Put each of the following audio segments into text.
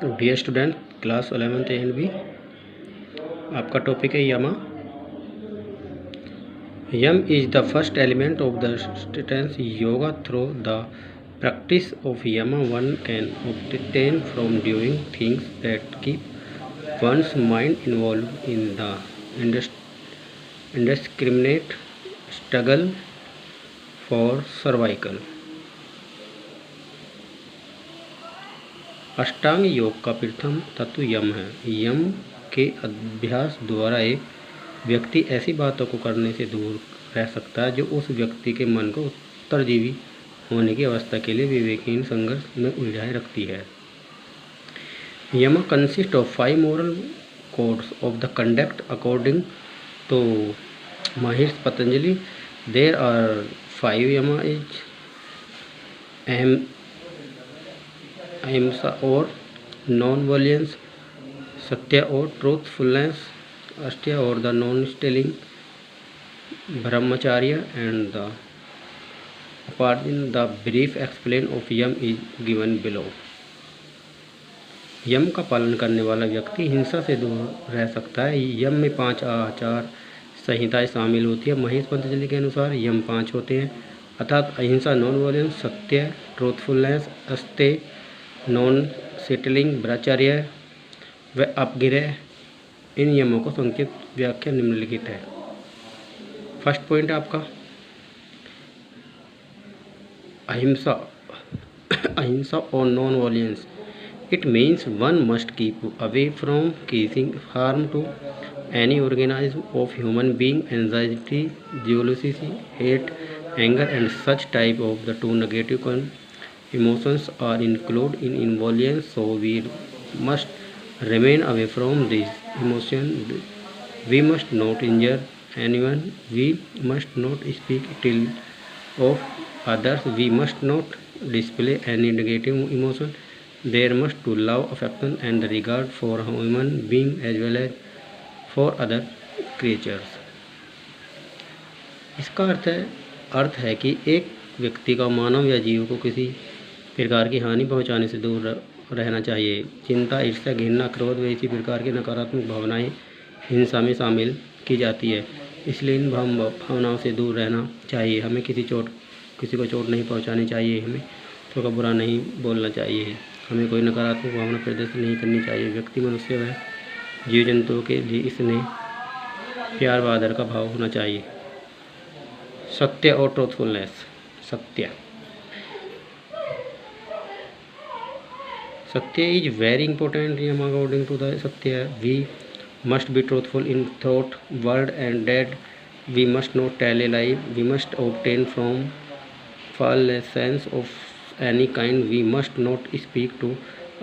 Dear स्टूडेंट, क्लास 11th and B, आपका टॉपिक है yama. Yama is the first element of the stages yoga. Through the practice of yama one can obtain from doing things that keep one's mind involved in the indiscriminate struggle for survival। अष्टांग योग का प्रथम तत्व यम है। यम के अभ्यास द्वारा एक व्यक्ति ऐसी बातों को करने से दूर रह सकता है जो उस व्यक्ति के मन को उत्तरजीवी होने की अवस्था के लिए विवेकहीन संघर्ष में उलझाए रखती है। Yama consist of 5 moral codes of the conduct according to Maharshi Patanjali. There are 5 yama is ahimsa और नॉन वॉयलेंस, सत्य और ट्रूथफुलनेस, अस्त्य और the non stealing, brahmacharya and the the brief explain of yama is given below. Yama का पालन करने वाला व्यक्ति हिंसा से दूर रह सकता है। यम में 5 आचार संहिताएं शामिल होती है। महर्षि पतंजलि के अनुसार यम 5 होते हैं, अर्थात अहिंसा, नॉन वॉयलेंस, सत्य, ट्रूथफुलनेस, अस्त्य, नॉन सेटलिंग, ब्रह्मचर्य व अपग्रह। इन नियमों को संक्षिप्त व्याख्या निम्नलिखित है। फर्स्ट पॉइंट आपका अहिंसा। अहिंसा और non violence. It means one must keep away from causing harm to any organism of human being. Anxiety, jealousy, hate, anger and such type of the two negative emotions are included in violence, so we must remain away from these emotions. We must not injure anyone. We must not speak ill of others. We must not display any negative emotion. There must be love, affection and regard for human being as well as for other creatures। इसका अर्थ है कि एक व्यक्ति का मानव या जीव को किसी प्रकार की हानि पहुंचाने से दूर रहना चाहिए। चिंता, ईर्ष्या, घृणा, क्रोध व इसी प्रकार की नकारात्मक भावनाएं हिंसा में शामिल की जाती है, इसलिए इन भावनाओं से दूर रहना चाहिए। हमें किसी को चोट नहीं पहुंचानी चाहिए। हमें किसी का बुरा नहीं बोलना चाहिए। हमें कोई नकारात्मक भावना प्रदर्शित नहीं करनी चाहिए। व्यक्ति, मनुष्य व जीव जंतुओं के लिए इसमें प्यार व आदर का भाव होना चाहिए। सत्य और truthfulness. Satya is very important. According to the satya, we must be truthful in thought, word and deed. We must not tell a lie. We must obtain from falseness of any kind. We must not speak to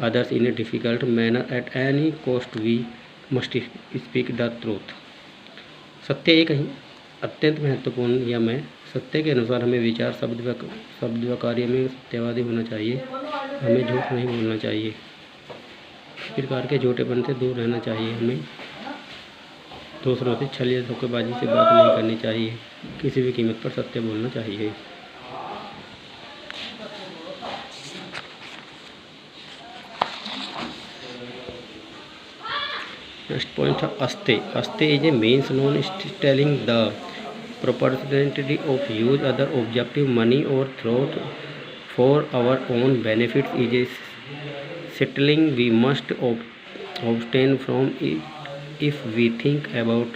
others in a difficult manner. At any cost we must speak the truth। सत्य एक अत्यंत महत्वपूर्ण नियम है। सत्य के अनुसार हमें विचार, शब्द व कार्य में सत्यवादी होना चाहिए। हमें झूठ नहीं बोलना चाहिए। इस प्रकार के झूठेपन से दूर रहना चाहिए। हमें दूसरों से छल या धोखेबाजी से बात नहीं करनी चाहिए। किसी भी कीमत पर सत्य बोलना चाहिए। नेक्स्ट पॉइंट है asteya. Asteya is a means non telling the proportionality of use other objective money or thought for our own benefit is a settling we must abstain from it। If we think about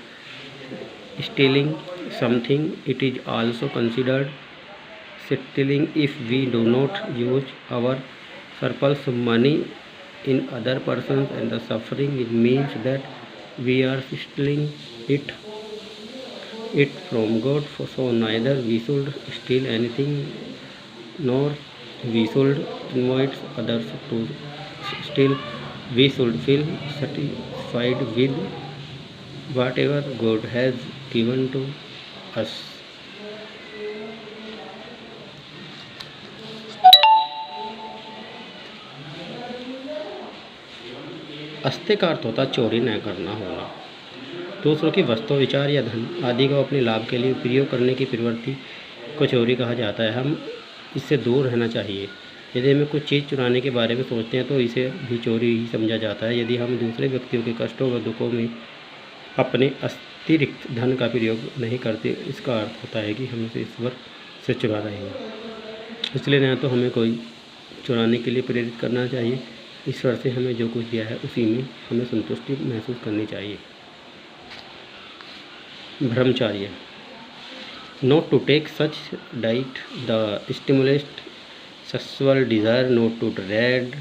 stealing something, it is also considered settling if we do not use our surplus money in other persons and the suffering. It means that we are stealing it from God, so neither we should steal anything nor we should invite others to steal। We should feel satisfied with whatever God has given to us। अस्त्य का अर्थ होता चोरी न करना होना। दूसरों की वस्तु, विचार या धन आदि को अपने लाभ के लिए उपयोग करने की प्रवृत्ति को चोरी कहा जाता है। हम इससे दूर रहना चाहिए। यदि हमें कुछ चीज़ चुराने के बारे में सोचते हैं तो इसे भी चोरी ही समझा जाता है। यदि हम दूसरे व्यक्तियों के कष्टों व दुखों में अपने अतिरिक्त धन का प्रयोग नहीं करते, इसका अर्थ होता है कि हम इसे ईश्वर से चुरा रहे हैं। इसलिए न तो हमें कोई चुराने के लिए प्रेरित करना चाहिए, ईश्वर से हमें जो कुछ दिया है उसी में हमें संतुष्टि महसूस करनी चाहिए। ब्रह्मचर्य। Not to take such diet the stimulate sexual desire, not to read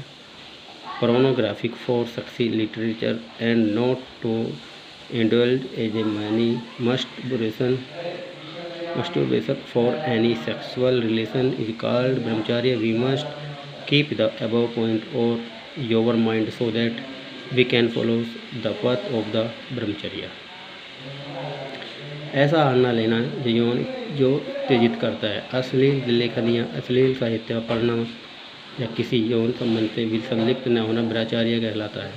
pornographic for sexy literature, and not to indulge as a many masturbation for any sexual relation is called brahmacharya. We must keep the above point or your mind so that we can follow the path of the brahmacharya. ऐसा आहार न लेना जो उत्तेजित करता है। अश्लील लेखनियाँ, अश्लील साहित्य पढ़ना या किसी यौन संबंध से भी संलिप्त न होना ब्रह्मचर्य कहलाता है।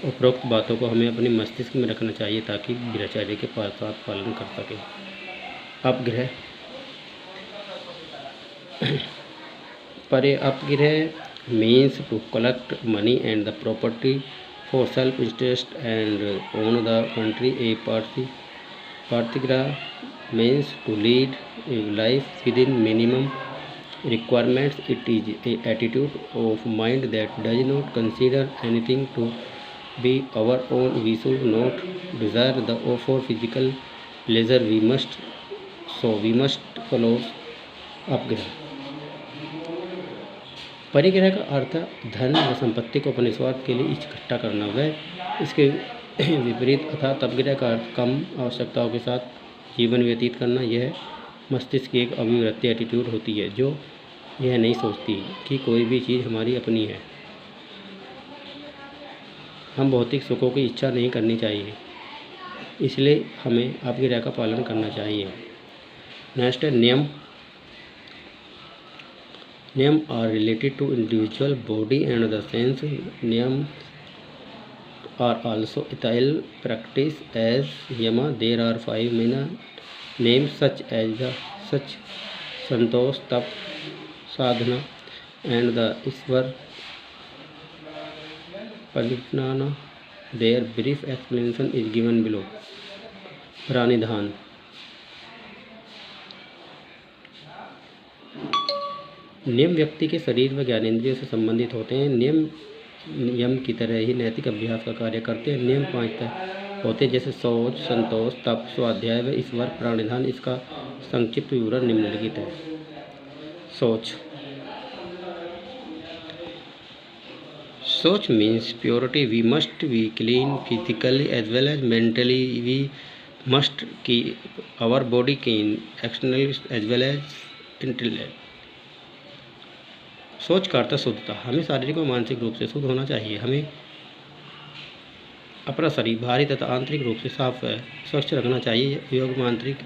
उपरोक्त बातों को हमें अपने मस्तिष्क में रखना चाहिए ताकि ब्रह्मचर्य के साथ पालन कर सकें। Aparigraha. Aparigraha means to collect money and the property for self interest and own the country. A Partigraha means to lead a life within minimum requirements. It is an attitude of mind that does not consider anything to be our own. We should not desire the for physical pleasure. We must follow अपग्रह। परिग्रह का अर्थ धन व संपत्ति को अपने स्वार्थ के लिए इकट्ठा करना है। इसके विपरीत अर्थात अपग्रह का अर्थ कम आवश्यकताओं के साथ जीवन व्यतीत करना। यह मस्तिष्क की एक अभिवृत्ति एटीट्यूड होती है जो यह नहीं सोचती कि कोई भी चीज़ हमारी अपनी है। हम भौतिक सुखों की इच्छा नहीं करनी चाहिए, इसलिए हमें अपग्रह का पालन करना चाहिए। नेक्स्ट है niyama. Niyama are related to individual body and the sense. Niyama are also ethyl practice as yama. There are 5 main names such as santosh, tap, sadhana and the iswar parinana. Their brief explanation is given below. प्राणिधान। नियम व्यक्ति के शरीर व ज्ञानेंद्रियों से संबंधित होते हैं। नियम यम की तरह ही नैतिक अभ्यास का कार्य करते हैं। नियम 5 होते हैं जैसे शौच, संतोष, तप, स्वाध्याय व ईश्वर प्राणिधान। इसका संक्षिप्त विवरण निम्नलिखित है। Shaucha. Shaucha means purity. We must be clean physically as well as mentally. We must keep our body clean externally as well as internally. सोच का अर्थ शुद्धता। हमें शारीरिक और मानसिक रूप से शुद्ध होना चाहिए। हमें अपना शरीर बाहरी तथा आंतरिक रूप से साफ व स्वच्छ रखना चाहिए। योग में आंतरिक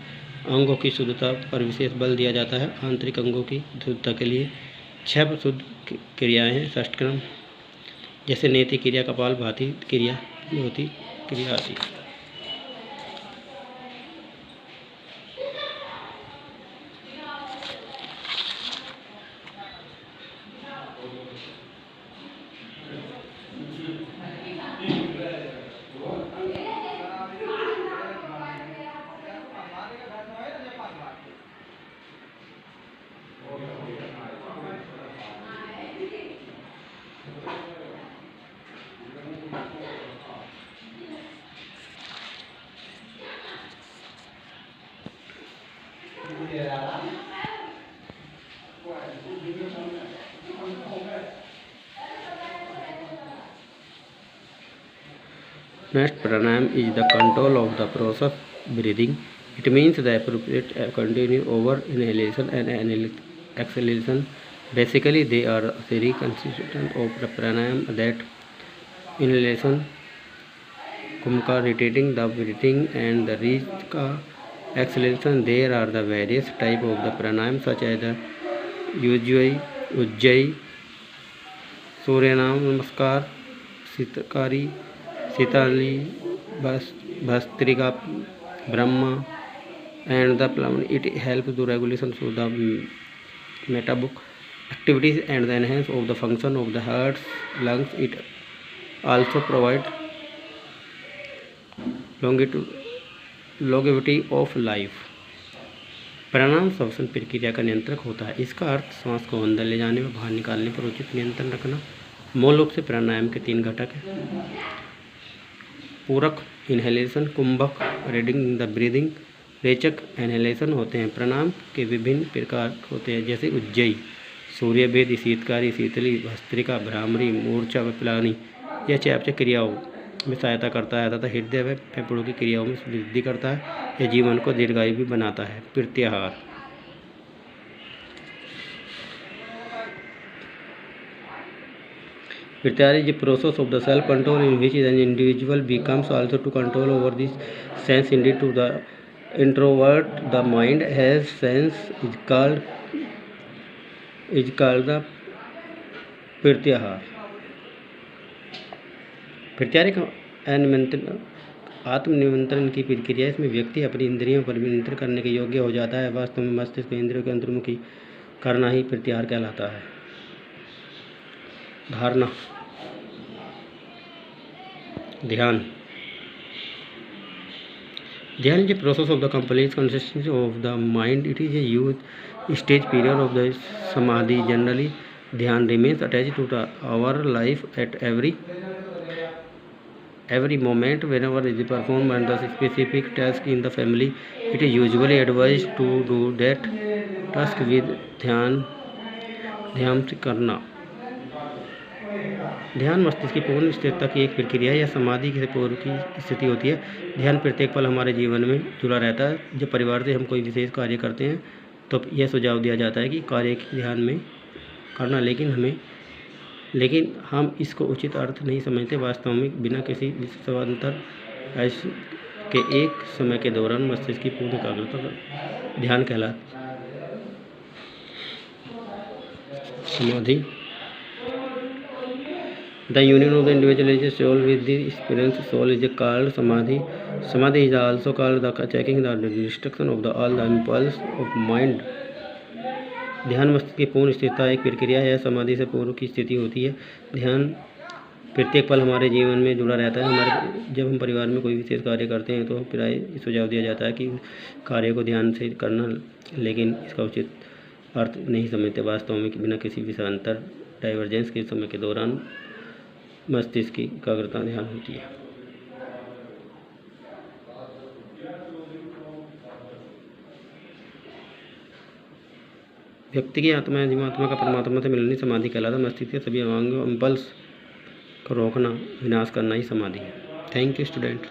अंगों की शुद्धता पर विशेष बल दिया जाता है। आंतरिक अंगों की शुद्धता के लिए 6 शुद्ध क्रियाएं हैं। षष्ठक्रम जैसे नेति क्रिया, कपाल भाती क्रिया, ज्योति क्रिया आदि। Next, pranayam is the control of the process breathing. It means the appropriate continue over inhalation and exhalation. Basically, they are very consistent of the pranayam that inhalation, kumka retaining the breathing and the rika exhalation. There are the various type of the pranayam such as the Ujjayi, Suryanam Namaskar, Sitakari, Sitali, Bhastrika, Brahma and the Plamani. It helps to regulation through the metabolic activities and the enhance of the function of the heart, lungs. It also provide longevity of life. प्राणायाम श्वसन प्रक्रिया का नियंत्रक होता है। इसका अर्थ सांस को अंदर ले जाने व बाहर निकालने पर उचित नियंत्रण रखना। मूल रूप से प्राणायाम के 3 घटक हैं: puraka inhalation, kumbhaka reading the breathing, rechaka inhalation होते हैं। प्राणायाम के विभिन्न प्रकार होते हैं, जैसे उज्जयी, सूर्यभेद, शीतकारी, शीतली, भस्त्रिका, भ्रामरी, मूर्छा व पिलानी। यह चयापचय क्रियाओं में सहायता करता है तथा हृदय व फेफड़ों की क्रियाओं में वृद्धि करता है। यह जीवन को दीर्घायु भी बनाता है। प्रत्याहार। प्रत्याहार is a process of the self control in which an individual becomes also to control over the sense. Indeed, to the introvert, the mind has sense is called the प्रत्याहार। प्रत्याहार एक आत्मनियंत्रण की प्रक्रिया। इसमें व्यक्ति अपनी इंद्रियों पर नियंत्रण करने के योग्य हो जाता है। वास्तव में मस्तिष्क को इंद्रियों के अंतर्मुखी करना ही प्रत्याहार कहलाता है। धारणा। ध्यान। ध्यान is a process of the complete consciousness of the mind. It is a youth stage period of the samadhi. Generally, ध्यान remains attached to our life at every moment whenever it is performed under the specific task in the family. It is usually advised to do that task with ध्यान से करना। ध्यान मस्तिष्क की पूर्ण स्थिरता की एक प्रक्रिया या समाधि से पूर्व की स्थिति होती है। ध्यान प्रत्येक पल हमारे जीवन में जुड़ा रहता है। जब परिवार से हम कोई विशेष कार्य करते हैं तो यह सुझाव दिया जाता है कि कार्य की ध्यान में करना, लेकिन हम इसको उचित अर्थ नहीं समझते। वास्तव में बिना किसी विषयांतर के एक समय के दौरान मस्तिष्क की पूर्ण एकाग्रता का ध्यान कहलाता है। समाधि। The union of the individual is a soul with the experience soul is called samadhi. Samadhi is also called the checking the destruction of all the impulse of mind. ध्यान मस्तिष्क की पूर्ण स्थिरता एक प्रक्रिया है। समाधि से पूर्व की स्थिति होती है। ध्यान प्रत्येक पल हमारे जीवन में जुड़ा रहता है। जब हम परिवार में कोई विशेष कार्य करते हैं तो प्राय सुझाव दिया जाता है कि कार्य को ध्यान से करना, लेकिन इसका उचित अर्थ नहीं समझते। वास्तव में बिना किसी विषयांतर डाइवर्जेंस के समय के दौरान मस्तिष्क की एकाग्रता ध्यान होती है। व्यक्ति की आत्मा या जीवात्मा का परमात्मा से मिलनी समाधि कहलाता है। मस्तिष्क के सभी अंगों इम्पल्स को रोकना, विनाश करना ही समाधि है। Thank you student.